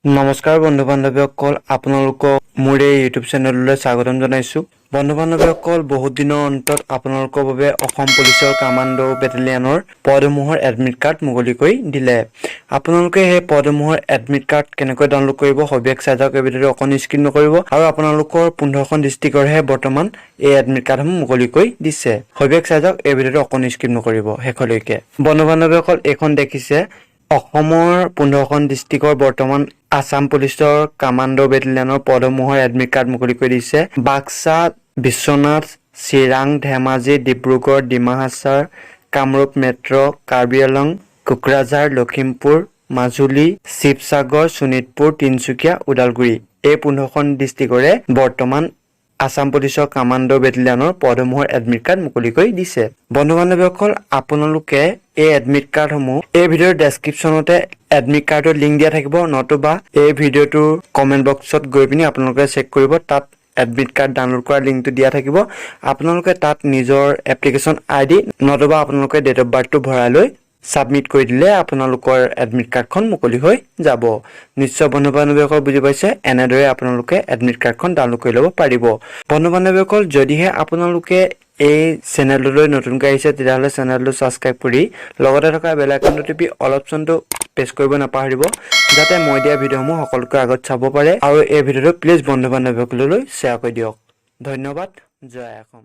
নমস্কাৰ বন্ধু বান্ধৱীসকল আপোনালোকক মোৰ এই ইউটিউব চেনেললৈ স্বাগতম জনাইছোঁ। বন্ধু বান্ধৱীসকল বহুত দিনৰ অন্তত আপোনালোকৰ বাবে অসম পুলিচৰ কামাণ্ডো বেটেলিয়নৰ পদসমূহৰ এডমিট কাৰ্ড মুকলি কৰি দিলে। আপোনালোকে সেই পদসমূহৰ এডমিট কাৰ্ড কেনেকৈ ডাউনলোড কৰিব সবিশেষ চাই যাওক। এই ভিডিঅ'টো অকণো স্কিপ নকৰিব আৰু আপোনালোকৰ 15খন ডিষ্ট্ৰিক্টৰহে বৰ্তমান এই এডমিট কাৰ্ডসমূহ মুকলি কৰি দিছে। সবিশেষ চাই যাওক। এই ভিডিঅ'টো অকণো স্কিপ নকৰিব শেষলৈকে। বন্ধু বান্ধৱীসকল এইখন দেখিছে অসমৰ 15খন ডিষ্ট্ৰিক্টৰ বৰ্তমান আসাম পুলিচৰ কামাণ্ডো বেটেলিয়নৰ পদসমূহৰ এডমিট কাৰ্ড মুকলি কৰি দিছে। বাক্সা, বিশ্বনাথ, চিৰাং, ধেমাজি, ডিব্ৰুগড়, ডিমা হাছাৰ, কামৰূপ মেট্ৰ', কাৰ্বি আংলং, কোকৰাঝাৰ, লখিমপুৰ, মাজুলী, শিৱসাগৰ, শোণিতপুৰ, তিনিচুকীয়া, ওদালগুৰি এই 15খন ডিষ্ট্ৰিক্টৰে বৰ্তমান আসাম পুলিচৰ কামাণ্ডো বেটেলিয়নৰ পদসমূহৰ এডমিট কাৰ্ড মুকলি কৰি দিছে। বন্ধু বান্ধৱীসকল আপোনালোকে এই এডমিট কাৰ্ডসমূহ এই ভিডিঅ'ৰ ডেছক্ৰিপশ্যনতে এডমিট কাৰ্ডৰ লিংক দিয়া থাকিব, নতুবা এই ভিডিঅ'টোৰ কমেণ্ট বক্সত গৈ পিনি আপোনালোকে চেক কৰিব। তাত এডমিট কাৰ্ড ডাউনলোড কৰা লিংকটো দিয়া থাকিব। আপোনালোকে তাত নিজৰ এপ্লিকেশ্যন ID নতুবা আপোনালোকে ডেট অফ বাৰ্থটো ভৰাই লৈ সাবমিট কৰি দিলে আপোনালোকৰ এডমিট কাৰ্ডখন মুকলি হৈ যাব। নিশ্চয় বন্ধু বান্ধৱীসকল বুজি পাইছে। এনেদৰে আপোনালোকে এডমিট কাৰ্ডখন ডাউনলোড কৰি ল'ব পাৰিব। বন্ধু বান্ধৱীসকল যদিহে আপোনালোকে এই চেনেললৈ নতুনকৈ আহিছে তেতিয়াহ'লে চেনেলটো ছাবস্ক্ৰাইব কৰি লগতে থকা বেল আইকনটো টিপি অল অপশ্যনটো প্ৰেছ কৰিব নাপাহৰিব, যাতে মই দিয়া ভিডিঅ'সমূহ সকলোতকৈ আগত চাব পাৰে। আৰু এই ভিডিঅ'টো প্লিজ বন্ধু বান্ধৱীসকললৈ শ্বেয়াৰ কৰি দিয়ক। ধন্যবাদ। জয় অসম।